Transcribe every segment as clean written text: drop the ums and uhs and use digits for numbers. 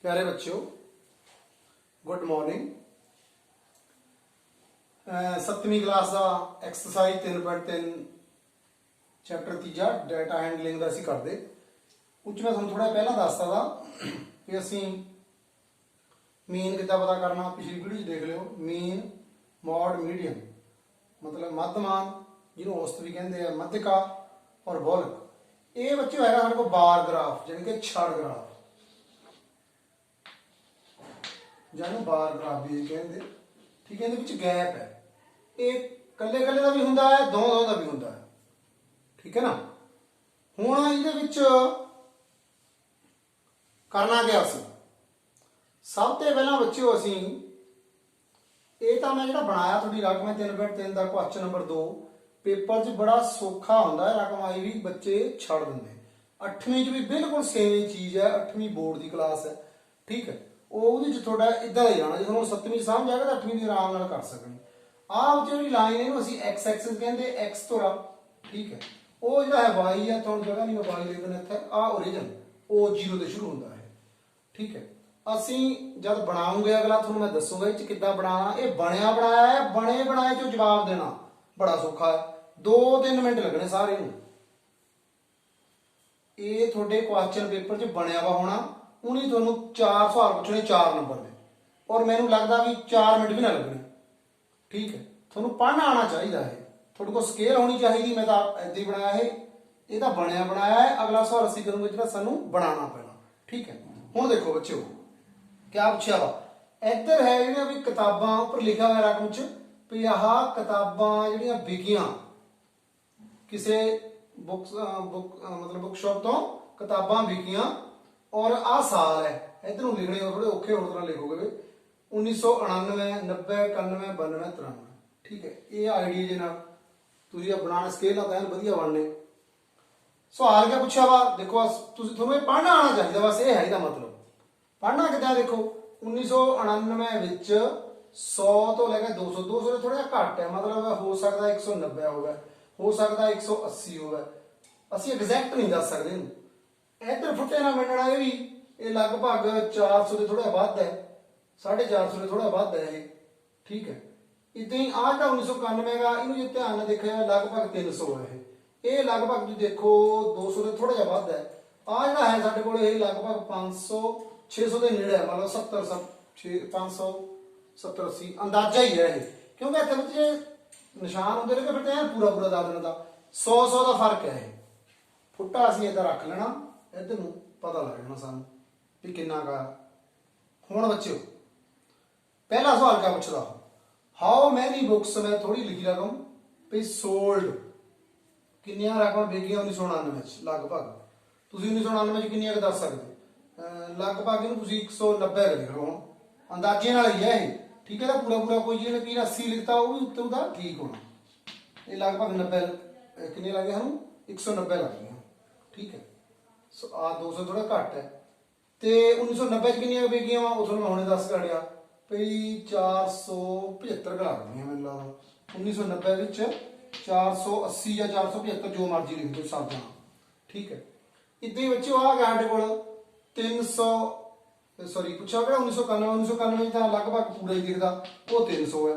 प्यारे बच्चों, good morning. सत्तवीं class का एक्सरसाइज 3.3 चैप्टर तीजा डाटा हैंडलिंग का असीं करते उच मैं तुहानूं थोड़ा पहला दसता था कि असीं मीन किद्दां पता करना। पिछली वीडियो देख लिओ। मीन, मॉड, मीडियम मतलब मध्यमान, जिन्होंने औसत भी कहते हैं, मध्यका और बहुलक। ये बच्चों है साढ़े को बार ग्राफ यानी कि छड़ ग्राफ, जिन्होंने बार ग्राफ भी कहते। ठीक है, ये गैप है, ये कल्ले कल्ले का भी होंदा है, दो दो का भी होंदा है। ठीक है ना। हुण ये करना क्या असीं सब तो पहला बच्चों असीं ये तो मैं जो बनाया थोड़ी रकम 3.3 का क्वेश्चन नंबर 2 पेपर च बड़ा सौखा होंदा है। रकम आई भी बच्चे छड़ देंगे। 8वीं च भी बिल्कुल सेम चीज़ है, 8वीं बोर्ड की क्लास है। ठीक है, वो थोड़ा इदा ही जाना। जो 7वीं समझ आएगा तो 8वीं की आराम नाल कर सकते। आह जो लाइन है असीं एक्स एक्सिस कहते, एक्स तोरा। ठीक है, वो जो है वाई है, थोड़ी जगह नहीं मैं वाई लिख देना इत्थे। आ ओरिजिन वो 0 से शुरू होता है। ठीक है, असीं जब बनाऊंगे अगला थोड़ा मैं दसूंगा इस किद्दां बनाना। ये बनया बनाया है, बने बनाए चो जवाब देना बड़ा सौखा है। 2-3 मिनट लगने सारे नूं। ये थोड़े क्वेश्चन पेपर च बनया वा होना। उन्हीं तुहानूं 4 सवाल पूछने 4 नंबर दे, और मैनूं लगदा भी 4 मिनट भी ना लगने। ठीक है, तुहानूं पढ़ना आना चाहिए है, थोड़े को स्केल होनी चाहिए। मैं तो ऐसे ही बनाया है, ये तो बनया बनाया है। अगला सवाल असीं करूंगे जिहड़ा सानूं बनाना पैना। ठीक है, हुण देखो बच्चों क्या पूछा वा। इधर है जिहड़ियां भी किताबां उपर लिखा हुआ रकम च भी आह किताबां जिहड़ियां विकियां किसी बुक मतलब बुक शॉप तो किताबां विकियां और आ साल है। इधर लिखने थोड़े औखे होर तरह लिखोगे 1999, 90, 91, 92, 93। ठीक है, ये आइडिया जे नाल तुसीं बनाना स्केल ना तैन वधिया बनने। सवाल क्या पूछा वा देखो, तुहानूं पढ़ना आना चाहिए। बस ये है इसका मतलब। पढ़ना कितना देखो 1999 विच 100 तो लैके 200, 200 थोड़ा घट है, मतलब हो सकता 190 होगा, हो सकता 180 होगा। असीं एग्जैक्ट नहीं दस सकते। इधर फुटे ना मिलना ये भी ये लगभग 400 से थोड़ा वध है, 450 से थोड़ा वध है ये। ठीक है, इदां ही आ जो 1991 का इनू जो ध्यान ਨਾਲ देखा लगभग 300 है। ये लगभग जो देखो 200 से थोड़ा वध है। आ जो है साडे कोल ये लगभग 500 600 के नेड़े है, मतलब 70 570 80 अंदाजा ही है ये। क्योंकि इतने निशान होंगे रहे फिर तो पूरा पूरा दस दिन का 100 का फर्क है। फुट्टा असीं इधर रख लेना, इधर नूं पता लग जाना सानूं भी किन्ना का। हुण बच्चों पहला सवाल क्या पूछदा, हाउ मैनी बुक्स में थोड़ी लिखी रकम भी सोल्ड किन्नियां रकम बिकियां 1999 लगभग। तुसीं 1999 किन्नियां दस सकते लगभग इन्हूं तुसीं 190 लिख लो हुण अंदाजे नाल ही है ये। ठीक है ना, पूरा पूरा कोई जिहने भी 80 लिखता वो भी उत्ते उहदा ठीक होना। ये लगभग 90 किन्ने लगे सानूं 190 लग गए। ठीक है, सो आ 200 थोड़ा घट है। तो 1990 किन्नियां बिकियां वो तुहानूं हुणे दस काढ़िया भी 475 लग गई मैनूं लगदा। 1990 विच 480 या 475 जो मर्जी लिख दो शब्द। ठीक है, इदां ही बच्चों आ गया साडे कोल 300 सॉरी पूछा गया 1991 तो लगभग पूरा ही दिखता वो 300 है।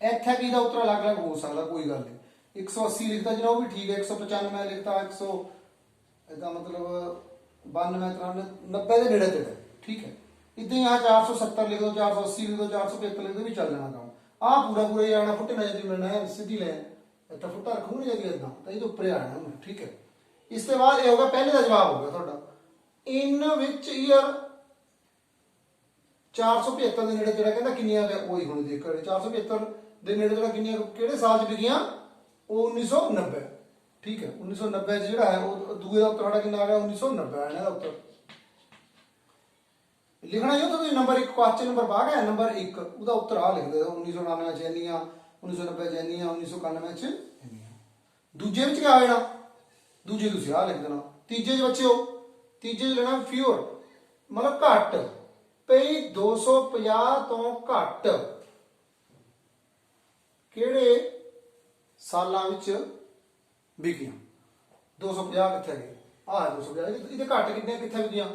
इत्थे भी उत्तर अलग अलग हो सकता, कोई गल नहीं। 180 लिखता जिन्हें वो भी ठीक है, 195 लिखता 100 इदा मतलब 92, 93, 90 के नेड़े तेड़े। ठीक है, इदां ही 470 लिख दो, 480 लिख दो, 475 लिख दो भी चल जाना काम। आ पूरा पूरा ही आना, फुटे ना जी मिलना है सीधी लाइन इतना फुट्टा रखूंगे नहीं जाती इदा तो ये उपरे आना। ठीक है, इसके बाद ये होगा पहले का जवाब होगा थोड़ा इन विच ईयर 475 के नेड़े तेड़ा कहता किन्नियां वही होनी देख 475 के नेड़े तेड़ा किन्नियां किहड़े साल च बिकियां वो 1990। ठीक है, 1990 जिहड़ा है वो दूए दा उत्तर किन्ना आ गया 1990 आने दा उत्तर लिखना जो तो नंबर 1 क्वेश्चन नंबर पा गया नंबर 1 ਉਹਦਾ उत्तर आ लिख दे 1999 ਚ ਇੰਨੀਆਂ 1990 ਚ ਇੰਨੀਆਂ 1991 ਚ ਇੰਨੀਆਂ। ਦੂਜੇ ਵਿੱਚ क्या हो जाना, ਦੂਜੇ ਤੁਸੀਂ ਆ ਲਿਖ ਦੇਣਾ। ਤੀਜੇ ਚ ਬੱਚਿਓ ਤੀਜੇ ਚ ਲੈਣਾ ਫਿਊਰ मतलब घट पई 250 तो घट किहड़े सालां विच बिकियां। 250 कित्थे गए आ 250 इहदे घट कितने कित्थे बिकियां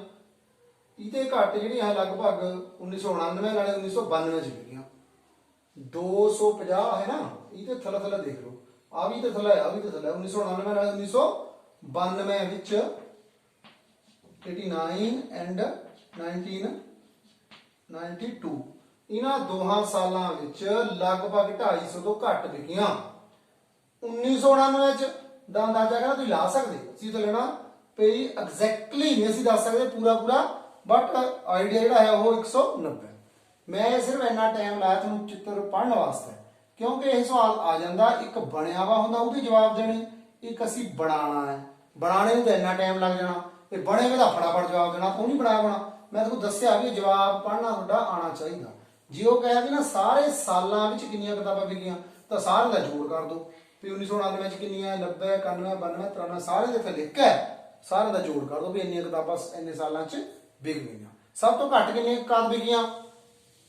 ਇਹਦੇ ਘੱਟ ਜਿਹੜੀਆਂ ਹੈ ਲਗਭਗ 1999 ਨਾਲੇ 1992 ਚ ਵਿਕੀਆਂ। 250 ਹੈ ਨਾ, ਇਹਦੇ ਥੱਲੇ ਥੱਲੇ ਦੇਖ ਲਓ, ਆ ਵੀ ਤੇ ਥੱਲੇ, ਆ ਵੀ ਤੇ ਥੱਲੇ। 1999 ਨਾਲੇ 1992 ਵਿੱਚ 89 ਐਂਡ 1992 ਇਹਨਾਂ ਦੋਹਾਂ ਸਾਲਾਂ ਵਿੱਚ ਲਗਭਗ 250 ਤੋਂ ਘੱਟ ਵਿਕੀਆਂ। 1999 ਚ ਦਾ ਅੰਦਾਜ਼ਾ ਕਹਿੰਦਾ ਤੁਸੀਂ ਲਾ ਸਕਦੇ, ਅਸੀਂ ਤਾਂ ਲੈਣਾ ਪਈ ਐਗਜ਼ੈਕਟਲੀ ਨਹੀਂ ਅਸੀਂ ਦੱਸ ਸਕਦੇ ਪੂਰਾ, ਬਟ ਆਈਡੀਆ ਜਿਹੜਾ ਹੈ ਉਹ 190। ਮੈਂ ਸਿਰਫ ਇੰਨਾ ਟਾਈਮ ਲਾਇਆ ਤੁਹਾਨੂੰ ਚਿੱਤਰ ਪੜ੍ਹਨ ਵਾਸਤੇ, ਕਿਉਂਕਿ ਇਹ ਸਵਾਲ ਆ ਜਾਂਦਾ, ਇੱਕ ਬਣਿਆ ਵਾ ਹੁੰਦਾ ਉਹਦੇ ਜਵਾਬ ਦੇਣੇ, ਇੱਕ ਅਸੀਂ ਬਣਾਉਣਾ ਹੈ। ਬਣਾਉਣੇ ਨੂੰ ਤਾਂ ਇੰਨਾ ਟਾਈਮ ਲੱਗ ਜਾਣਾ, ਤੇ ਬਣੇ ਹੋਏ ਦਾ ਫਟਾਫਟ ਜਵਾਬ ਦੇਣਾ, ਉਹ ਨਹੀਂ ਬਣਾਇਆ ਹੋਣਾ। ਮੈਂ ਤੁਹਾਨੂੰ ਦੱਸਿਆ ਵੀ ਜਵਾਬ ਪੜ੍ਹਨਾ ਤੁਹਾਡਾ ਆਉਣਾ ਚਾਹੀਦਾ। ਜੇ ਉਹ ਕਹਿ ਵੀ ਨਾ ਸਾਰੇ ਸਾਲਾਂ ਵਿੱਚ ਕਿੰਨੀਆਂ ਕਿਤਾਬਾਂ ਵਿਕੀਆਂ, ਤਾਂ ਸਾਰੇ ਦਾ ਜੋੜ ਕਰ ਦਿਓ ਵੀ 1999 ਚ ਕਿੰਨੀਆਂ, 90, 91, 92, 93, ਸਾਰੇ ਦੇ ਇੱਥੇ ਲਿਖ ਕੇ ਸਾਰੇ ਦਾ ਜੋੜ ਕਰ ਦਿਓ ਵੀ ਇੰਨੀਆਂ ਕਿਤਾਬਾਂ ਇੰਨੇ ਸਾਲਾਂ ਚ ਵਿਕ ਗਈਆਂ। ਸਭ ਤੋਂ ਘੱਟ ਕਿੰਨੀਆਂ ਕਦ ਵਿਕੀਆਂ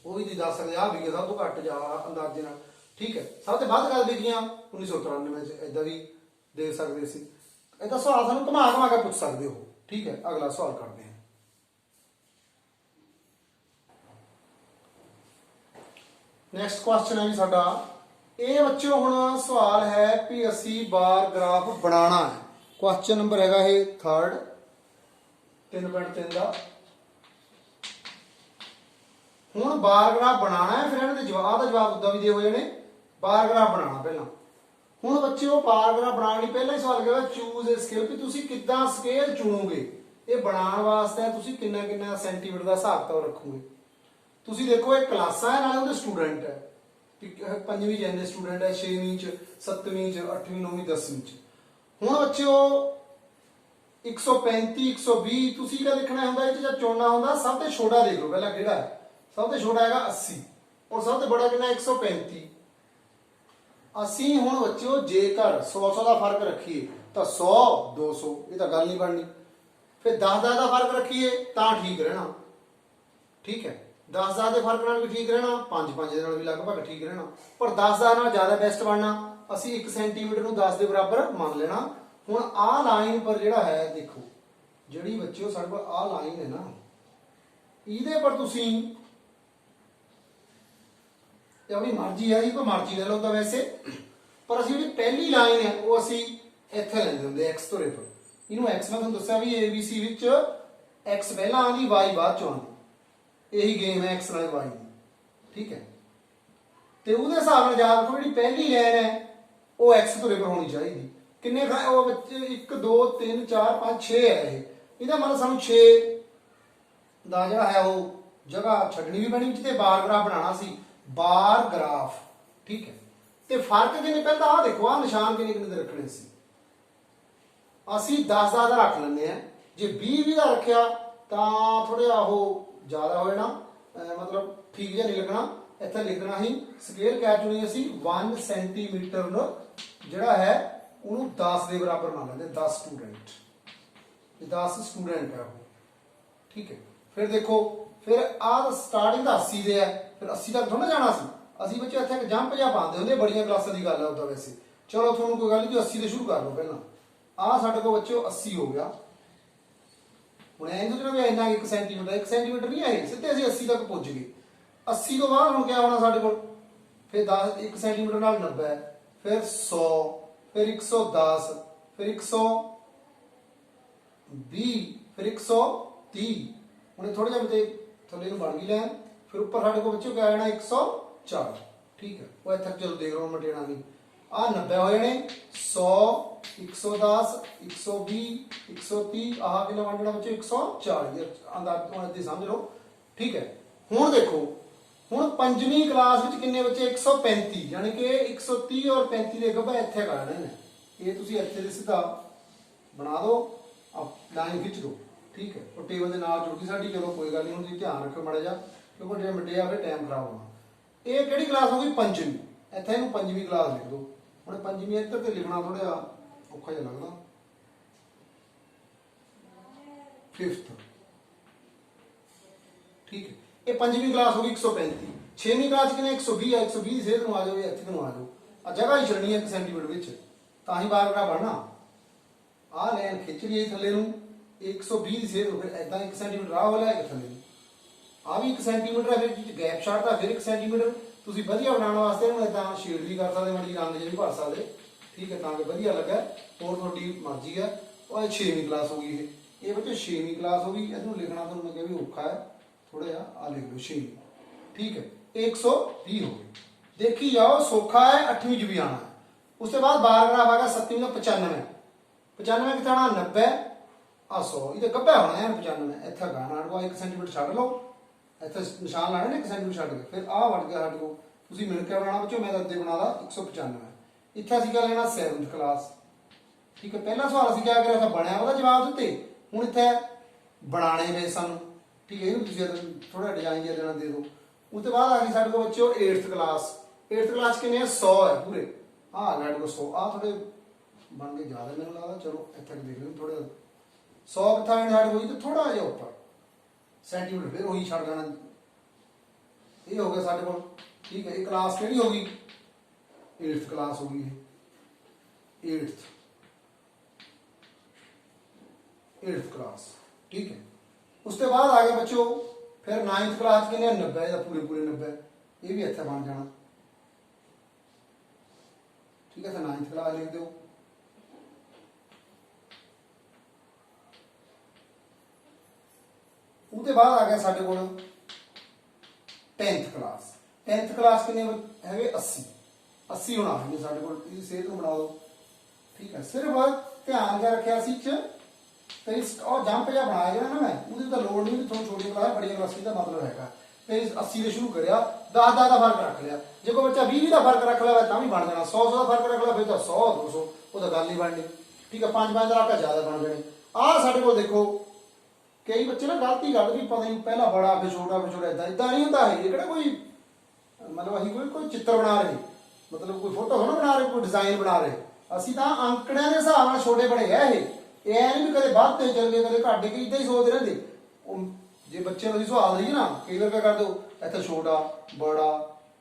ਉਹ ਵੀ ਤੁਸੀਂ ਦੱਸ ਸਕਦੇ, ਆ ਵਿਕੀ ਸਭ ਤੋਂ ਘੱਟ ਜਾ ਅੰਦਾਜ਼ੇ ਨਾਲ, ਠੀਕ ਹੈ। ਸਭ ਤੋਂ ਵੱਧ ਕਦ ਵਿਕੀਆਂ 1993 ਚ, ਏਦਾਂ ਵੀ ਦੇ ਸਕਦੇ ਸੀ। ਇਹਦਾ ਸਵਾਲ ਸਾਨੂੰ ਘੁਮਾ ਕੇ ਪੁੱਛ ਸਕਦੇ ਹੋ, ਠੀਕ ਹੈ। ਅਗਲਾ ਸਵਾਲ ਕਰਦੇ ਹਾਂ। ਨੈਕਸਟ ਕੁਐਸਚਨ ਹੈ ਜੀ ਸਾਡਾ, ਇਹ ਬੱਚਿਓ ਹੁਣ ਸਵਾਲ ਹੈ ਵੀ ਅਸੀਂ ਬਾਰ ਗ੍ਰਾਫ ਬਣਾਉਣਾ ਹੈ। ਕੁਐਸਚਨ ਨੰਬਰ ਹੈਗਾ ਇਹ 3rd 3.3 ਦਾ। ਹੁਣ ਬਾਰ ਗ੍ਰਾਫ ਬਣਾਉਣਾ ਹੈ, ਫਿਰ ਇਹਨਾਂ ਦੇ ਜਵਾਬ ਦਾ ਜਵਾਬ ਉਦਾਂ ਵੀ ਦੇ ਹੋ ਜਾਣੇ। ਬਾਰ ਗ੍ਰਾਫ ਬਣਾਉਣਾ ਪਹਿਲਾਂ। ਹੁਣ ਬੱਚਿਓ ਬਾਰ ਗ੍ਰਾਫ ਬਣਾਉਣ ਲਈ ਪਹਿਲਾਂ ਹੀ ਸਵਾਲ ਕਿਹਾ ਚੂਜ਼ ਅ ਸਕੇਲ, ਵੀ ਤੁਸੀਂ ਕਿੱਦਾਂ ਸਕੇਲ ਚੁਣੋਗੇ। ਇਹ ਬਣਾਉਣ ਵਾਸਤੇ ਤੁਸੀਂ ਕਿੰਨਾ ਸੈਂਟੀਮੀਟਰ ਦਾ ਹਿਸਾਬ ਕਿਤਾਬ ਰੱਖੋਗੇ। ਤੁਸੀਂ ਦੇਖੋ ਇਹ ਕਲਾਸਾਂ ਹੈ, ਨਾਲੇ ਉਹਦੇ ਸਟੂਡੈਂਟ ਹੈ। 5ਵੀਂ ਚ ਇੰਨੇ ਸਟੂਡੈਂਟ ਹੈ, 6ਵੀਂ ਚ, 7ਵੀਂ ਚ, 8ਵੀਂ, 9ਵੀਂ, 10ਵੀਂ ਚ। ਹੁਣ ਬੱਚਿਓ 135, 120 ਤੁਸੀਂ ਕਿਆ ਦੇਖਣਾ ਹੁੰਦਾ, ਇਹ ਜਾਂ ਚੁਣਨਾ ਹੁੰਦਾ। ਸਭ ਤੋਂ ਛੋਟਾ ਦੇਖ ਲਓ ਪਹਿਲਾਂ ਕਿਹੜਾ ਹੈ। ਸਭ ਤੋਂ ਛੋਟਾ ਹੈਗਾ 80 ਔਰ ਸਭ ਤੋਂ ਬੜਾ ਕਿੰਨਾ 135। ਅਸੀਂ ਹੁਣ ਬੱਚਿਓ ਜੇਕਰ 100 ਦਾ ਫਰਕ ਰੱਖੀਏ ਤਾਂ 100 200 ਇਹ ਤਾਂ ਗੱਲ ਨਹੀਂ ਬਣਨੀ। ਫਿਰ 10 ਦਾ ਫਰਕ ਰੱਖੀਏ ਤਾਂ ਠੀਕ ਰਹਿਣਾ, ਠੀਕ ਹੈ। 10 ਦੇ ਫਰਕ ਨਾਲ ਵੀ ਠੀਕ ਰਹਿਣਾ, 5 ਦੇ ਨਾਲ ਵੀ ਲਗਭਗ ਠੀਕ ਰਹਿਣਾ, ਪਰ 10 ਨਾਲ ਜ਼ਿਆਦਾ ਬੈਸਟ ਬਣਨਾ। ਅਸੀਂ 1 ਸੈਂਟੀਮੀਟਰ ਨੂੰ 10 ਦੇ ਬਰਾਬਰ ਮੰਨ ਲੈਣਾ। ਹੁਣ ਆਹ ਲਾਈਨ ਪਰ ਜਿਹੜਾ ਹੈ ਦੇਖੋ, ਜਿਹੜੀ ਬੱਚਿਓ ਸਾਡੇ ਕੋਲ ਆਹ ਲਾਈਨ ਹੈ ਨਾ, ਇਹਦੇ ਪਰ ਤੁਸੀਂ ਆਪਣੀ ਮਰਜ਼ੀ ਹੈ ਜੀ, ਕੋਈ ਮਰਜ਼ੀ ਲੈ ਲਓ ਤਾਂ ਵੈਸੇ, ਪਰ ਅਸੀਂ ਜਿਹੜੀ ਪਹਿਲੀ ਲਾਈਨ ਹੈ ਉਹ ਅਸੀਂ ਇੱਥੇ ਲੈਂਦੇ ਹੁੰਦੇ x ਤੋਂ ਰੇਫਰ। ਇਹਨੂੰ x ਮੈਂ ਤੁਹਾਨੂੰ ਦੱਸਿਆ ਵੀ ABC ਵਿੱਚ x ਪਹਿਲਾਂ ਆਉਂਦੀ y ਬਾਅਦ ਚੋਂ ਆਉਂਦੀ। ਇਹੀ ਗੇਮ ਹੈ x ਨਾਲ y ਦੀ, ਠੀਕ ਹੈ। ਤੇ ਉਹਦੇ ਹਿਸਾਬ ਨਾਲ ਯਾਦ ਰੱਖੋ ਜਿਹੜੀ ਪਹਿਲੀ ਲਾਈਨ ਹੈ ਉਹ x ਤੋਂ ਰੇਫਰ ਹੋਣੀ ਚਾਹੀਦੀ। ਕਿੰਨੇ ਉਹ ਬੱਚੇ 1 2 3 4 5 6 ਹੈ ਇਹ। ਇਹਦਾ ਮਤਲਬ ਸਾਨੂੰ 6 ਦਾ ਜਿਹੜਾ ਹੈ ਉਹ ਜਗ੍ਹਾ ਛੱਡਣੀ ਵੀ ਪੈਣੀ ਤੇ ਬਾਰ ਗ੍ਰਾਫ ਬਣਾਉਣਾ ਸੀ। ਬਾਰ ਗ੍ਰਾਫ, ਠੀਕ ਹੈ। ਤੇ ਫਰਕ ਕਿੰਨੇ ਪਹਿਲਾਂ ਆਹ ਦੇਖੋ, ਆਹ ਨਿਸ਼ਾਨ ਕਿੰਨੇ ਦੇ ਰੱਖਣੇ ਸੀ। ਅਸੀਂ 10 ਦਾ ਰੱਖ ਲੈਂਦੇ ਆ। ਜੇ 20 ਦਾ ਰੱਖਿਆ ਤਾਂ ਥੋੜਾ ਉਹ ਜ਼ਿਆਦਾ ਹੋ ਜਾਣਾ, ਮਤਲਬ ਠੀਕ ਜਿਹਾ ਨਹੀਂ ਲੱਗਣਾ। ਇੱਥੇ ਲਿਖਣਾ ਹੀ ਸਕੇਲ ਕਿਆ ਚੁਣੀ ਅਸੀਂ 1 ਸੈਂਟੀਮੀਟਰ ਨੂੰ ਜਿਹੜਾ ਹੈ ਉਹਨੂੰ 10 ਦੇ ਬਰਾਬਰ ਮੰਨ ਲੈਂਦੇ। 10 ਸਟੂਡੈਂਟ, 10 ਸਟੂਡੈਂਟ ਹੈ ਉਹ, ਠੀਕ ਹੈ। ਫਿਰ ਦੇਖੋ, ਫਿਰ ਆਹ ਸਟਾਰਟਿੰਗ ਦਾ 80 ਦੇ ਹੈ, ਫਿਰ 80 ਤੱਕ ਥੋੜਾ ਜਾਣਾ ਸੀ। ਅਸੀਂ ਬੱਚੇ ਇੱਥੇ ਇੱਕ ਜੰਪ ਜਿਹਾ ਪਾਉਂਦੇ ਹੁੰਦੇ, ਬੜੀਆਂ ਕਲਾਸਾਂ ਦੀ ਗੱਲ ਹੈ ਉਹਦਾ ਵੈਸੇ। ਚਲੋ ਤੁਹਾਨੂੰ ਕੋਈ ਗੱਲ ਨਹੀਂ, 80 ਦੇ ਸ਼ੁਰੂ ਕਰ ਲਓ ਪਹਿਲਾਂ। ਆਹ ਸਾਡੇ ਕੋਲ ਬੱਚਿਓ 80 ਹੋ ਗਿਆ। ਹੁਣ ਐਂ ਸੋਚਣਾ ਵੀ ਇੰਨਾ 1 ਸੈਂਟੀਮੀਟਰ ਨਹੀਂ ਆਏ, ਸਿੱਧੇ ਅਸੀਂ 80 ਤੱਕ ਪਹੁੰਚ ਗਏ। 80 ਤੋਂ ਬਾਅਦ ਹੁਣ ਕਿਆ ਹੋਣਾ ਸਾਡੇ ਕੋਲ, ਫਿਰ 1 ਸੈਂਟੀਮੀਟਰ ਨਾਲ 90, ਫਿਰ 100, ਫਿਰ 110, ਫਿਰ 120, ਫਿਰ 130। ਹੁਣ ਥੋੜਾ ਜਿਹਾ ਬਤੇ ਥੱਲੇ ਨੂੰ ਬਣ ਗਈ ਲੈਣ। ਫਿਰ ਉੱਪਰ ਸਾਡੇ ਕੋਲ ਬੱਚਿਓ ਕਿਆ ਆਣਾ 104, ਠੀਕ ਹੈ। ਉਹ ਇੱਥੇ ਚਲੋ ਦੇਖ ਲਓ ਮਟੇਣਾ ਨਹੀਂ। ਆਹ 90 ਹੋ ਜਾਣੇ, 100, 110, 120, 130, ਆਹ ਕਿੰਨਾ ਬਣ ਜਾਣਾ ਬੱਚੇ 140। ਅੰਦਾਜ਼ ਹੁਣ ਇੱਥੇ ਸਮਝ ਲਓ, ਠੀਕ ਹੈ। ਹੁਣ ਦੇਖੋ, ਹੁਣ 5ਵੀਂ ਕਲਾਸ ਵਿੱਚ ਕਿੰਨੇ ਬੱਚੇ 135, ਯਾਨੀ ਕਿ 130 ਔਰ 35 ਦੇ ਗੱਭਾ ਇੱਥੇ ਕਰ ਰਹੇ ਨੇ। ਇਹ ਤੁਸੀਂ ਇੱਥੇ ਦੇ ਸਿੱਧਾ ਬਣਾ ਦਿਓ, ਲਾਈਨ ਖਿੱਚ ਦਿਓ, ਠੀਕ ਹੈ। ਉਹ ਟੇਬਲ ਦੇ ਨਾਲ ਜੁੜ ਗਈ ਸਾਡੀ। ਚਲੋ ਕੋਈ ਗੱਲ ਨਹੀਂ, ਹੁਣ ਤੁਸੀਂ ਧਿਆਨ ਰੱਖੋ ਮਾੜਾ ਜਿਹਾ, ਕਿਉਂਕਿ ਜੇ ਮਿਟਿਆ ਫਿਰ ਟਾਈਮ ਖਰਾਬ ਹੋਣਾ। ਇਹ ਕਿਹੜੀ ਕਲਾਸ ਹੋ ਗਈ 5ਵੀਂ, ਇੱਥੇ ਇਹਨੂੰ 5ਵੀਂ ਕਲਾਸ ਲਿਖ ਦਿਓ। ਹੁਣ 5ਵੀਂ ਇੱਧਰ ਤੇ ਲਿਖਣਾ ਥੋੜਾ ਜਿਹਾ ਔਖਾ ਜਿਹਾ ਲੱਗਦਾ। 5th, ਠੀਕ ਹੈ। ਇਹ 5ਵੀਂ ਕਲਾਸ ਹੋ ਗਈ 135। 6ਵੀਂ ਕਲਾਸ ਕਿੰਨੇ 120 ਹੈ। 120 ਦੀ ਸੇਧ ਨੂੰ ਆ ਜਾਓ, ਇੱਥੇ ਨੂੰ ਆ ਜਾਓ। ਆ ਜਗ੍ਹਾ ਹੀ ਛੱਡਣੀ ਹੈ 1 ਸੈਂਟੀਮੀਟਰ ਵਿੱਚ, ਤਾਂ ਹੀ ਬਾਰ ਗ੍ਰਾਫ ਬਣਨਾ। ਆਹ ਲਾਈਨ ਖਿੱਚ ਲਈ ਥੱਲੇ ਨੂੰ, 120 ਦੀ ਸੇਧ ਹੋ, ਫਿਰ ਐਦਾਂ 1 ਸੈਂਟੀਮੀਟਰ ਆਹ ਵਾਲਾ ਹੈ ਥੱਲੇ ਆ ਵੀ 1 ਸੈਂਟੀਮੀਟਰ ਹੈ, ਫਿਰ ਗੈਪ ਛੱਡਦਾ ਫਿਰ 1 ਸੈਂਟੀਮੀਟਰ। ਤੁਸੀਂ ਵਧੀਆ ਬਣਾਉਣ ਵਾਸਤੇ ਇਹਨੂੰ ਇਦਾਂ ਸ਼ੇਡ ਵੀ ਕਰ ਸਕਦੇ, ਮੜੀ ਰੰਗ ਜਿਹੇ ਵੀ ਭਰ ਸਕਦੇ, ਠੀਕ ਹੈ, ਤਾਂ ਕਿ ਵਧੀਆ ਲੱਗਾ। ਹੋਰ ਤੁਹਾਡੀ ਮਰਜ਼ੀ ਹੈ। ਉਹ 6ਵੀਂ ਕਲਾਸ ਹੋ ਗਈ ਇਹ ਬੱਚੇ 6ਵੀਂ ਕਲਾਸ ਹੋ ਗਈ। ਇਹਨੂੰ ਲਿਖਣਾ ਤੁਹਾਨੂੰ ਮੈਂ ਕਿਹਾ ਵੀ ਔਖਾ ਹੈ ਥੋੜਾ ਜਿਹਾ, ਆ ਲਿਖ ਲਓ 6, ਠੀਕ ਹੈ। 120 ਹੋ ਗਈ। ਦੇਖੀ ਜਾਓ ਸੌਖਾ ਹੈ, 8ਵੀਂ ਚ ਵੀ ਆਣਾ। ਉਸ ਤੋਂ ਬਾਅਦ ਬਾਰਗ੍ਰਾਫ ਆ ਗਿਆ 7ਵੀਂ ਦਾ 95। 95 ਕਿੱਥੇ ਆਣਾ 90 ਆ 100, ਇਹਦੇ ਗੱਭਾ ਹੋਣਾ ਹੈ 95। ਇੱਥੇ ਗਾਣਾ ਅੜਵਾ 1 ਸੈਂਟੀਮੀਟਰ ਛੱਡ ਲਓ, ਇੱਥੇ ਨਿਸ਼ਾਨ ਲਾਣੇ ਨੇ 1 ਸੈਂਟੀਮੀਟਰ ਛੱਡ ਕੇ, ਫਿਰ ਆਹ ਵੜ ਗਿਆ ਸਾਡੇ ਕੋਲ। ਤੁਸੀਂ ਮਿਲ ਕੇ ਬਣਾਉਣਾ ਬੱਚੋ, ਮੈਂ ਤਾਂ ਅੱਧੇ ਬਣਾ ਲਾ 195। ਇੱਥੇ ਅਸੀਂ ਕਰ ਲੈਣਾ 7th ਕਲਾਸ, ਠੀਕ ਹੈ। ਪਹਿਲਾ ਸਵਾਲ ਅਸੀਂ ਕਿਆ ਕਰਿਆ, ਬਣਿਆ ਉਹਦਾ ਜਵਾਬ ਦਿੱਤੇ। ਹੁਣ ਇੱਥੇ ਬਣਾਣੇ ਨੇ ਸਾਨੂੰ, ਠੀਕ ਹੈ, ਇਹਨੂੰ ਤੁਸੀਂ ਥੋੜਾ ਡਿਜ਼ਾਈਨ ਜਿਹਾ ਦੇਣਾ ਦੇ ਦਿਓ। ਉਸ ਤੋਂ ਬਾਅਦ ਆ ਗਈ ਸਾਡੇ ਕੋਲ ਬੱਚੋ 8th ਕਲਾਸ। 8th ਕਲਾਸ ਕਿੰਨੇ ਆ 100 ਹੈ ਪੂਰੇ, ਆਹ ਸਾਡੇ ਕੋਲ 100। ਆਹ ਥੋੜੇ ਬਣ ਕੇ ਜ਼ਿਆਦਾ ਮੈਨੂੰ ਲੱਗਦਾ, ਚਲੋ ਇੱਥੇ ਦੇਖ ਲਓ ਥੋੜਾ 100 ਕਿੱਥਾ ਆਣੇ ਸਾਡੇ ਕੋਲ, ਤੇ ਥੋੜਾ ਜਿਹਾ ਉੱਪਰ ਸੈਂਟੀਮੀਟਰ, ਫਿਰ ਉਹੀ ਛੱਡ ਦੇਣਾ। ਇਹ ਹੋ ਗਿਆ ਸਾਡੇ ਕੋਲ, ਠੀਕ ਹੈ। ਇਹ ਕਲਾਸ ਕਿਹੜੀ ਹੋ ਗਈ 8th ਕਲਾਸ ਹੋ ਗਈ ਇਹ 8th ਕਲਾਸ, ठीक है। उसके बाद आ गए बच्चों फिर 9th क्लास के 90 या पूरे 90, ये भी अच्छा बन जाना, ठीक है। 9th क्लास लिख दो। उसके बाद आ गया साढ़े को 10th क्लास। 10th क्लास के है 80 होना है साढ़े को, सेहत को बना दो, ठीक है। सिर्फ ध्यान क्या रखा और जंप जहा बनाया गया ना, मैं वो लोड़ नहीं थोड़ी छोटी क्लास बड़ी क्लास का मतलब है। तो 80 से शुरू करा 10 का फर्क रख लिया, जो कोई बच्चा 20 का फर्क रख लिया तो भी बन जाना, 100 का फर्क रख लिया फिर तो 100 200 वो तो गल नहीं बननी, ठीक है। 5 का ज्यादा बन जाने। आ साढ़े को देखो कई बच्चे ना गलती कर भी पता नहीं पहला बड़ा फिर छोटा इदा इदा नहीं होता है। ये कोई मतलब अभी कोई चित्र बना रहे, मतलब कोई फोटो थोड़ा बना रहे, कोई डिजाइन बना रहे, असं तो अंकड़िया के हिसाब से छोटे बड़े है। ये नहीं भी कदे बढ़ते चल गए कदे घट गए, इदा ही सोचते रहते। जो बच्चे को सवाल दईए ना कई बार क्या कर दो, इतना छोटा बड़ा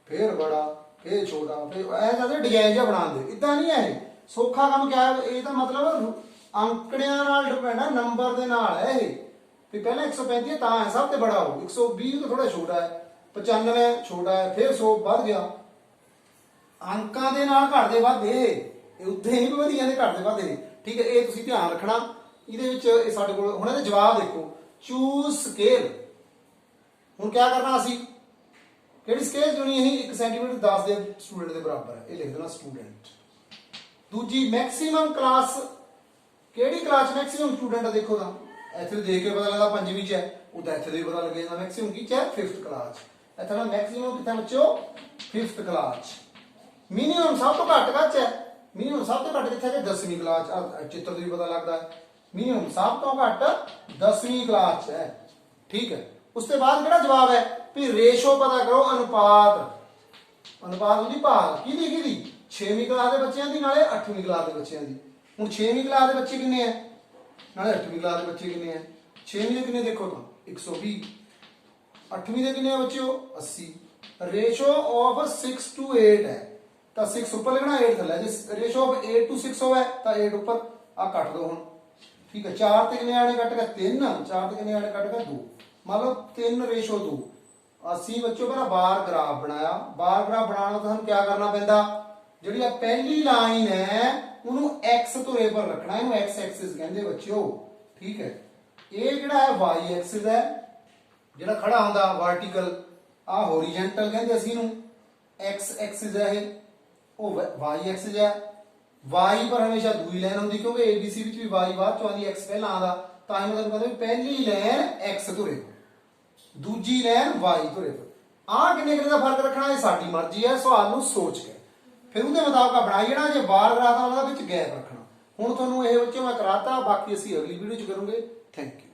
फिर छोटा फिर ऐ करते डिजाइन जहा बना दे, इदा नहीं है। सौखा काम क्या है, ये तो मतलब अंकड़िया डिपेंड है, नंबर के नाल है। ये पहले 135 तो है सब तो बड़ा हो, 120 तो थोड़ा छोटा है, 95 छोटा है, फिर 100 बढ़ गया। अंकों के नाल घटते बढ़ते उदे नहीं वधिया ने घटते बढ़ते, ठीक है। ये तुसीं ध्यान रखना। ये साडे कोल हुण इहदा जवाब देखो, चूज स्केल। हुण क्या करना असीं, किहड़ी स्केल चुनी असीं 1 सेंटीमीटर 10 के स्टूडेंट के बराबर है, ये लिख देना स्टूडेंट। दूजी मैक्सीमम क्लास, किहड़ी क्लास मैक्सीमम स्टूडेंट है देखो तां इत्थे देख के पता लगदा 5वीं च है, उदा इत्थे भी पता लगे जांदा मैक्सीमम की है 5th क्लास। इत्थे ना मैक्सीमम कित्थे बच्चो 5th क्लास। मिनिमम सब तो घट कच है, मिनिमम सब तो घट कितने 10वीं क्लास, चित्र भी पता लगता है। मिनिमम सब तो घट 10वीं क्लास है, ठीक है। उसके बाद केड़ा जवाब है भी रेशो पता करो, अनुपात। अनुपात होंदी भाग की 6वीं क्लास के बच्चों की नाले 8वीं क्लास के बच्चों की। हुण 6वीं क्लास के बच्चे किन्ने हैं नाले 8वीं क्लास के बच्चे किन्ने हैं, 6वीं के किन्ने देखो तो 120, 8वीं के किन्ने बच्चों 80। रेशो ऑफ 6 to 8 है, तो 6 ऊपर लिखना 8 थल्ले, जे रेशो ऑफ 8 to 6 होवे तो 8 ऊपर आ कट दो हुण, ठीक है। 4 ते किन्ने आने कट गए 3, 4 ते किन्ने आने कट गए 2, मान लो 3 रेशो 2। असीं बच्चों पहला बार ग्राफ बनाया, बार ग्राफ बनाना तो हम क्या करना पैंदा, जिहड़ी आ पहली लाइन है उन्होंने एक्स धुरे पर रखना, इन्होंने एक्स एक्सिस कहते बच्चों, ठीक है। ये जिहड़ा है वाई एक्सिस है, जिहड़ा खड़ा होंदा वर्टिकल, आ होरिजेंटल कहते असीं इहनूं, एक्स एक्सिस है ये, वो वाई एक्सिस है। वाई पर हमेशा दूई लाइन होंदी क्योंकि एबीसी विच भी वाई बाद चों आंदी, एक्स पहला आंदा, तां ही मतलब कहंदे पहली लाइन एक्स धुरे पर, दूजी लाइन वाई धुरे पर। आ किन्ने किन्ने दा फर्क रखना ये साडी मर्जी है, सवाल नूं सोच के फिर उसके मुताबिक बनाई जाना। जे बार कराता उहदा विच गैप रखना। हुण तुहानूं इह बच्चों मैं कराता, बाकी असीं अगली वीडियो च करूंगे। Thank you.